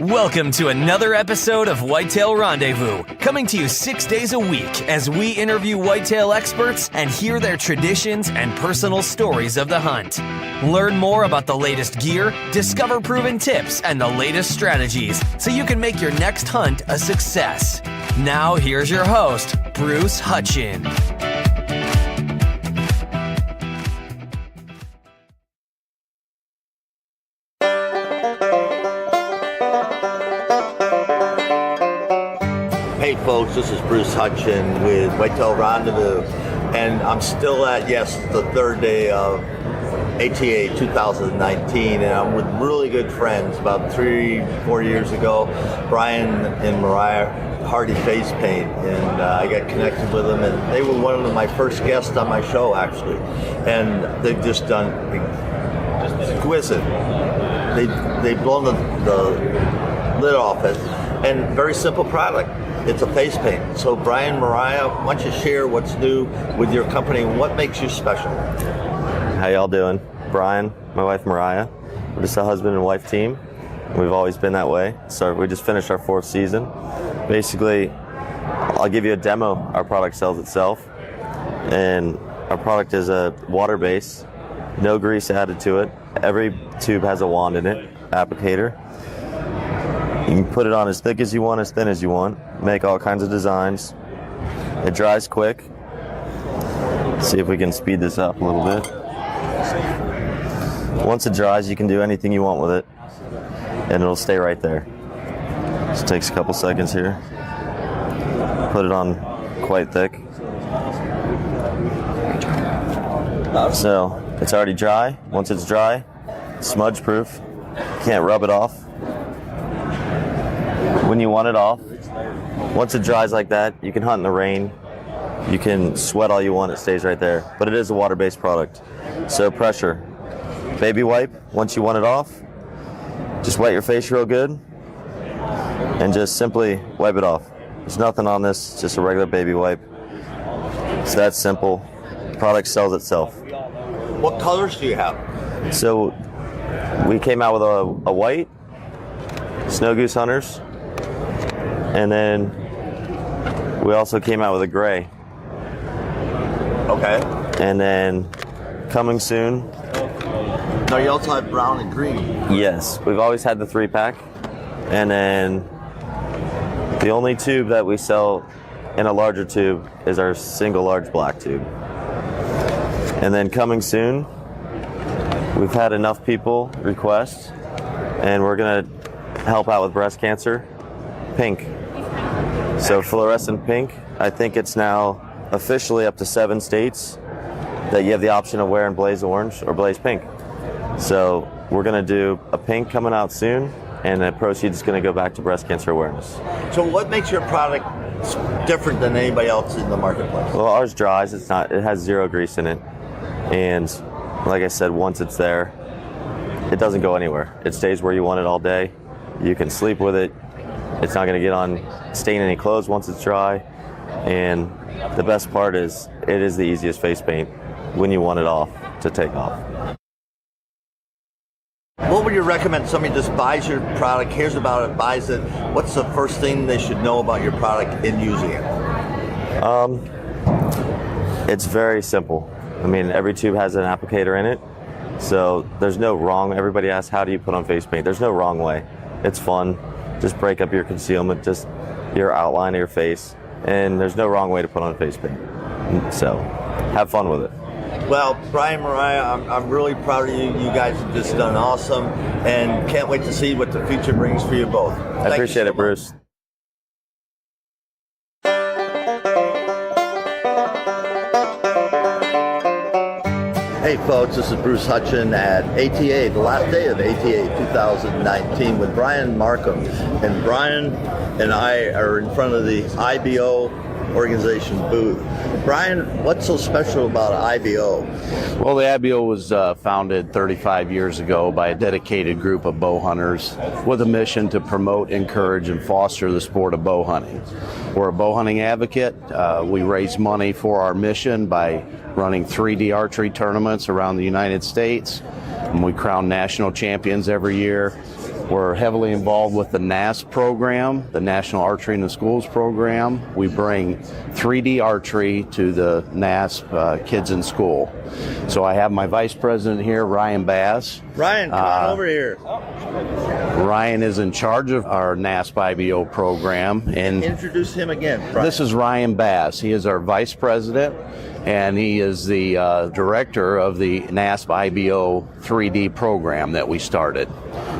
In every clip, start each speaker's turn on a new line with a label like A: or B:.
A: Welcome to another episode of Whitetail Rendezvous, coming to you 6 days a week as we interview whitetail experts and hear their traditions and personal stories of the hunt. Learn more about the latest gear, discover proven tips, and the latest strategies so you can make your next hunt a success. Now here's your host, Bruce Hutchin.
B: Hey folks, this is Bruce Hutchin with Whitetail Rendezvous, and I'm still at, the third day of ATA 2019, and I'm with really good friends. About 3-4 years ago, Brian and Mariah Hardy FacePaint, and I got connected with them, and they were one of my first guests on my show, actually, and they've just done exquisite. They've blown the lid off it, and very simple product. It's a face paint. So Brian, Mariah, why don't you share what's new with your company and what makes you special?
C: How y'all doing? Brian, my wife Mariah. We're just a husband and wife team. We've always been that way. So we just finished our 4th season. Basically, I'll give you a demo. Our product sells itself. And our product is a water base, no grease added to it. Every tube has a wand in it, applicator. You can put it on as thick as you want, as thin as you want. Make all kinds of designs. It dries quick. Let's see if we can speed this up a little bit. Once it dries, you can do anything you want with it, and it'll stay right there. Just takes a couple seconds here. Put it on quite thick. So it's already dry. Once it's dry, smudge proof. Can't rub it off. When you want it off, once it dries like that, you can hunt in the rain. You can sweat all you want, it stays right there. But it is a water-based product. So pressure. Baby wipe, once you want it off, just wet your face real good and just simply wipe it off. There's nothing on this, it's just a regular baby wipe. It's that simple. The product sells itself.
B: What colors do you have?
C: So we came out with a white, snow goose hunters, and then we also came out with a gray.
B: Okay.
C: And then coming soon.
B: Now you also have brown and green.
C: Yes, we've always had the 3-pack. And then the only tube that we sell in a larger tube is our single large black tube. And then coming soon, we've had enough people request, and we're gonna help out with breast cancer, pink. So fluorescent pink, I think it's now officially up to 7 states that you have the option of wearing blaze orange or blaze pink. So we're gonna do a pink coming out soon, and the proceeds is gonna go back to breast cancer awareness.
B: So what makes your product different than anybody else in the marketplace?
C: Well, ours dries, it has 0 grease in it. And like I said, once it's there, it doesn't go anywhere. It stays where you want it all day. You can sleep with it. It's not going to stain any clothes once it's dry. And the best part is, it is the easiest face paint when you want it off to take off.
B: What would you recommend somebody just buys your product, hears about it, buys it? What's the first thing they should know about your product in using it?
C: It's very simple. I mean, every tube has an applicator in it, so there's no wrong. Everybody asks, how do you put on face paint? There's no wrong way. It's fun. Just break up your concealment, just your outline of your face, and there's no wrong way to put on face paint. So have fun with it.
B: Well, Brian, Mariah, I'm really proud of you. You guys have just done awesome, and can't wait to see what the future brings for you both.
C: I appreciate it, Bruce.
B: Hey folks, this is Bruce Hutchin at ATA, the last day of ATA 2019 with Brian Markham. And Brian and I are in front of the IBO organization booth. Brian, what's so special about IBO?
D: Well, the IBO was founded 35 years ago by a dedicated group of bow hunters with a mission to promote, encourage, and foster the sport of bow hunting. We're a bow hunting advocate. We raise money for our mission by running 3D archery tournaments around the United States, and we crown national champions every year. We're heavily involved with the NAS program, the National Archery in the Schools program. We bring 3D archery to the NAS kids in school. So I have my vice president here, Ryan Bass.
B: Ryan, come on over here.
D: Ryan is in charge of our NASP IBO program. And
B: introduce him again, Brian.
D: This is Ryan Bass. He is our vice president, and he is the director of the NASP IBO 3D program that we started.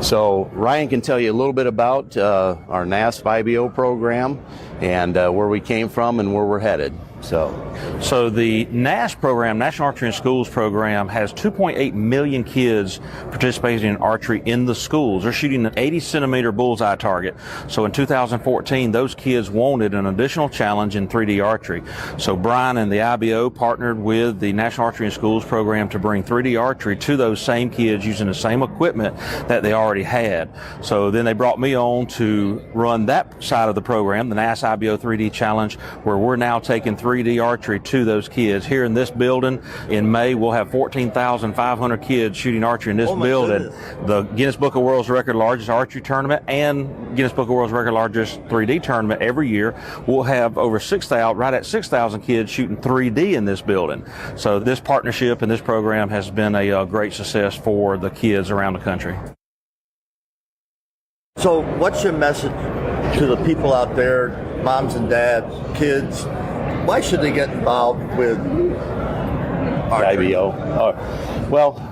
D: So Ryan can tell you a little bit about our NASP IBO program and where we came from and where we're headed.
E: So the NAS program, National Archery in Schools program, has 2.8 million kids participating in archery in the schools. They're shooting an 80 centimeter bullseye target. So in 2014, those kids wanted an additional challenge in 3D archery. So Brian and the IBO partnered with the National Archery in Schools program to bring 3D archery to those same kids using the same equipment that they already had. So then they brought me on to run that side of the program, the NAS IBO 3D challenge, where we're now taking 3D archery to those kids. Here in this building in May, we'll have 14,500 kids shooting archery in this building.
B: Goodness.
E: The Guinness Book of World's Record largest archery tournament and Guinness Book of World's Record largest 3D tournament every year. We'll have over 6,000, right at 6,000 kids shooting 3D in this building. So this partnership and this program has been a great success for the kids around the country.
B: So what's your message to the people out there, moms and dads, kids? Why should they get involved with archery?
D: IBO.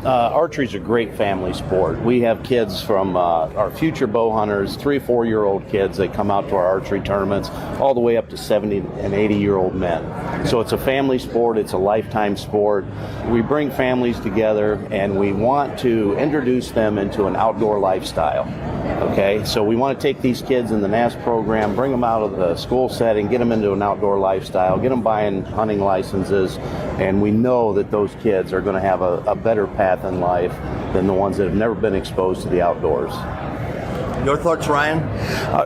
D: Archery is a great family sport. We have kids from our future bow hunters, 3 or 4 year old kids that come out to our archery tournaments, all the way up to 70 and 80 year old men. So it's a family sport. It's a lifetime sport. We bring families together and we want to introduce them into an outdoor lifestyle. Okay, so we want to take these kids in the NAS program, bring them out of the school setting, get them into an outdoor lifestyle, get them buying hunting licenses, and we know that those kids are going to have a better path in life than the ones that have never been exposed to the outdoors.
B: Your thoughts, Ryan?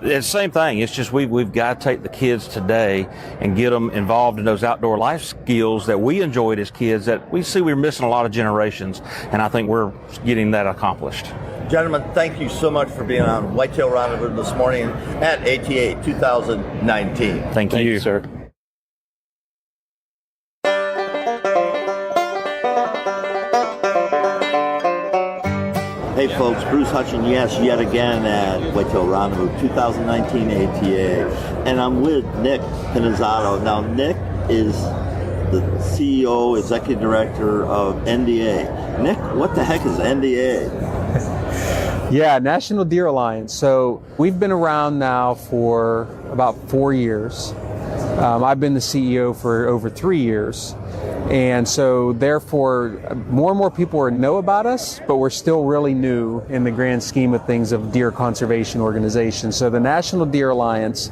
E: It's the same thing. It's just we've got to take the kids today and get them involved in those outdoor life skills that we enjoyed as kids that we see we're missing a lot of generations, and I think we're getting that accomplished.
B: Gentlemen, thank you so much for being on Whitetail Rendezvous this morning at ATA 2019.
E: Thank you,
D: sir.
B: Hey folks, Bruce Hutchin, yes, yet again at Whitetail Rendezvous 2019 ATA, and I'm with Nick Pinizzato. Now, Nick is the CEO, Executive Director of NDA. Nick, what the heck is NDA?
F: Yeah, National Deer Alliance. So we've been around now for about 4 years. I've been the CEO for over 3 years. And so therefore, more and more people know about us, but we're still really new in the grand scheme of things of deer conservation organizations. So the National Deer Alliance,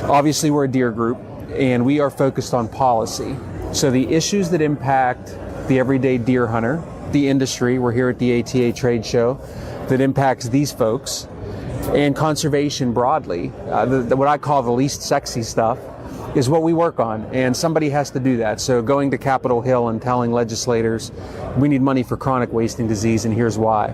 F: obviously we're a deer group, and we are focused on policy. So the issues that impact the everyday deer hunter, the industry, we're here at the ATA trade show, that impacts these folks, and conservation broadly, what I call the least sexy stuff, is what we work on, and somebody has to do that. So going to Capitol Hill and telling legislators we need money for chronic wasting disease, and here's why.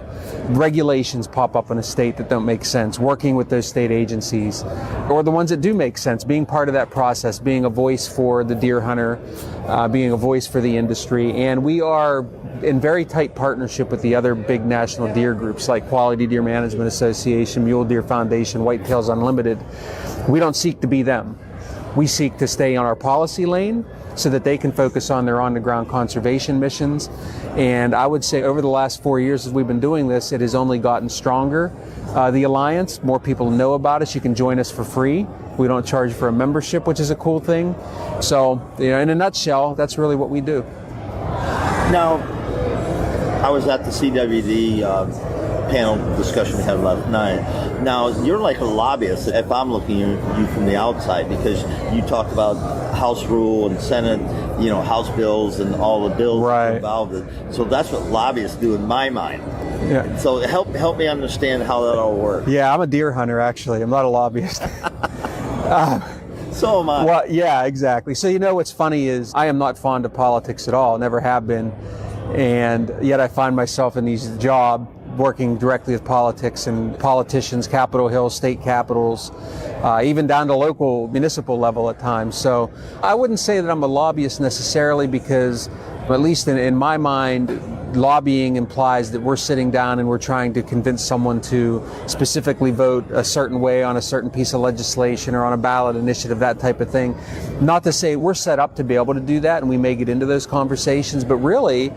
F: Regulations pop up in a state that don't make sense, working with those state agencies, or the ones that do make sense, being part of that process, being a voice for the deer hunter, being a voice for the industry. And we are in very tight partnership with the other big national deer groups like Quality Deer Management Association, Mule Deer Foundation, Whitetails Unlimited. We don't seek to be them. We seek to stay on our policy lane so that they can focus on their on-the-ground conservation missions. And I would say over the last 4 years as we've been doing this, it has only gotten stronger. The Alliance, more people know about us. You can join us for free. We don't charge for a membership, which is a cool thing. So, in a nutshell, that's really what we do.
B: Now, I was at the CWD panel discussion we had last night. Now, you're like a lobbyist if I'm looking at you from the outside, because you talked about House rule and Senate, House bills and all the bills involved. So that's what lobbyists do in my mind.
F: Yeah.
B: So help me understand how that all works.
F: Yeah, I'm a deer hunter, actually. I'm not a lobbyist.
B: So am I.
F: Well, yeah, exactly. So what's funny is I am not fond of politics at all, never have been. And yet I find myself in these jobs working directly with politics and politicians, Capitol Hill, state capitals, even down to local municipal level at times. So I wouldn't say that I'm a lobbyist necessarily, because at least in my mind, lobbying implies that we're sitting down and we're trying to convince someone to specifically vote a certain way on a certain piece of legislation or on a ballot initiative, that type of thing. Not to say we're set up to be able to do that, and we may get into those conversations, but really,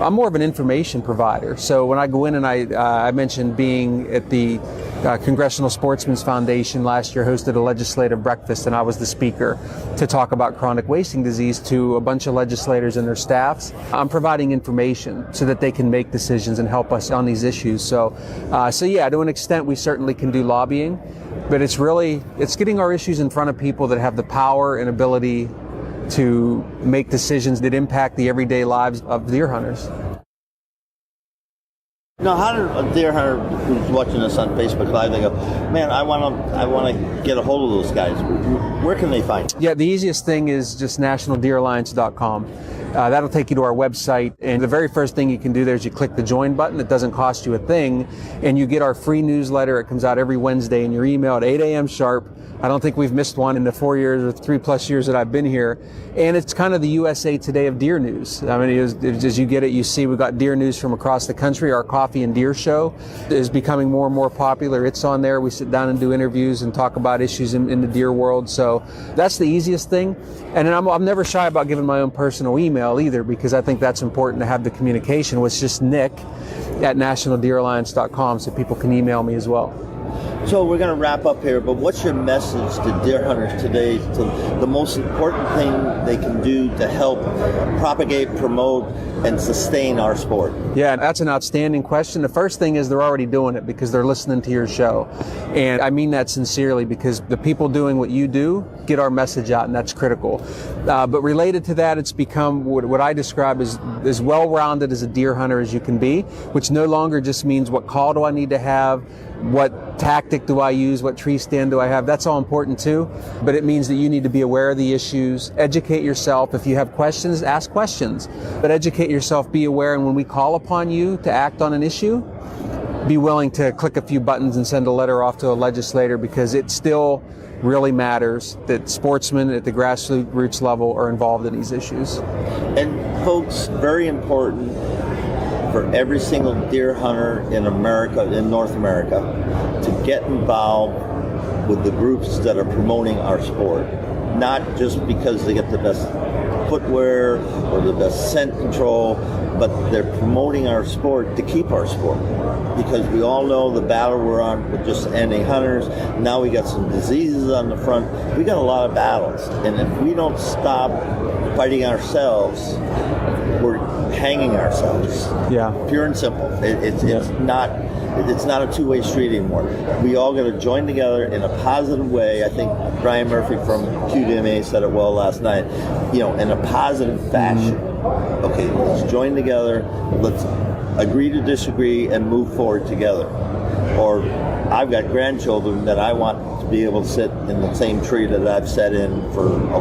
F: I'm more of an information provider. So when I go in, and I mentioned being at the Congressional Sportsmen's Foundation last year, hosted a legislative breakfast, and I was the speaker to talk about chronic wasting disease to a bunch of legislators and their staffs. I'm providing information so that they can make decisions and help us on these issues. So yeah, to an extent, we certainly can do lobbying, but it's getting our issues in front of people that have the power and ability to make decisions that impact the everyday lives of deer hunters.
B: Now, how did a deer hunter who's watching us on Facebook Live, they go, man, I want to get a hold of those guys. Where can they find you?
A: Yeah, the easiest thing is just nationaldeeralliance.com. That'll take you to our website, and the very first thing you can do there is you click the join button. It doesn't cost you a thing, and you get our free newsletter. It comes out every Wednesday in your email at 8 a.m. sharp. I don't think we've missed one in the 4 years or 3+ years that I've been here. And it's kind of the USA Today of deer news. I mean, as you get it, you see we've got deer news from across the country. Our Coffee and Deer show is becoming more and more popular. It's on there. We sit down and do interviews and talk about issues in the deer world. So that's the easiest thing. And then I'm never shy about giving my own personal email either, because I think that's important to have the communication. It's just nick@nationaldeeralliance.com, so people can email me as well.
B: So we're going to wrap up here, but what's your message to deer hunters today, to the most important thing they can do to help propagate, promote, and sustain our sport?
A: Yeah, that's an outstanding question. The first thing is they're already doing it because they're listening to your show. And I mean that sincerely, because the people doing what you do get our message out, and that's critical. But related to that, it's become what I describe as well-rounded as a deer hunter as you can be, which no longer just means what call do I need to have, what tactic do I use, what tree stand do I have. That's all important too, but it means that you need to be aware of the issues, educate yourself. If you have questions, ask questions, but educate yourself, be aware, and when we call upon you to act on an issue, be willing to click a few buttons and send a letter off to a legislator, because it still really matters that sportsmen at the grassroots level are involved in these issues.
B: And folks, very important for every single deer hunter in America, in North America, to get involved with the groups that are promoting our sport. Not just because they get the best footwear or the best scent control, but they're promoting our sport to keep our sport. Because we all know the battle we're on with just ending hunters. Now we got some diseases on the front. We got a lot of battles. And if we don't stop fighting ourselves, we're hanging ourselves. Yeah. Pure and simple. It's not a two-way street anymore. We all got to join together in a positive way. I think Brian Murphy from QDMA said it well last night. In a positive fashion. Okay, let's join together. Let's agree to disagree and move forward together. Or I've got grandchildren that I want to be able to sit in the same tree that I've sat in for a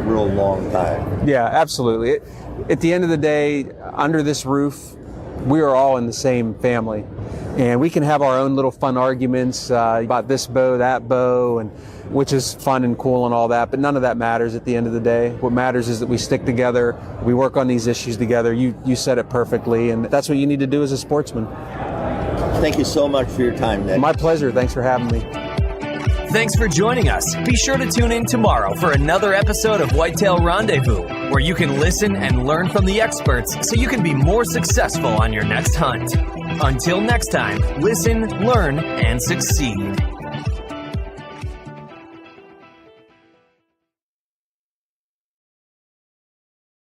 B: real long time.
A: Yeah, absolutely. At the end of the day, under this roof, we are all in the same family. And we can have our own little fun arguments about this bow, that bow, and which is fun and cool and all that, but none of that matters at the end of the day. What matters is that we stick together, we work on these issues together. You said it perfectly, and that's what you need to do as a sportsman.
B: Thank you so much for your time, Nick.
A: My pleasure. Thanks for having me.
G: Thanks for joining us. Be sure to tune in tomorrow for another episode of Whitetail Rendezvous, where you can listen and learn from the experts so you can be more successful on your next hunt. Until next time, listen, learn, and succeed.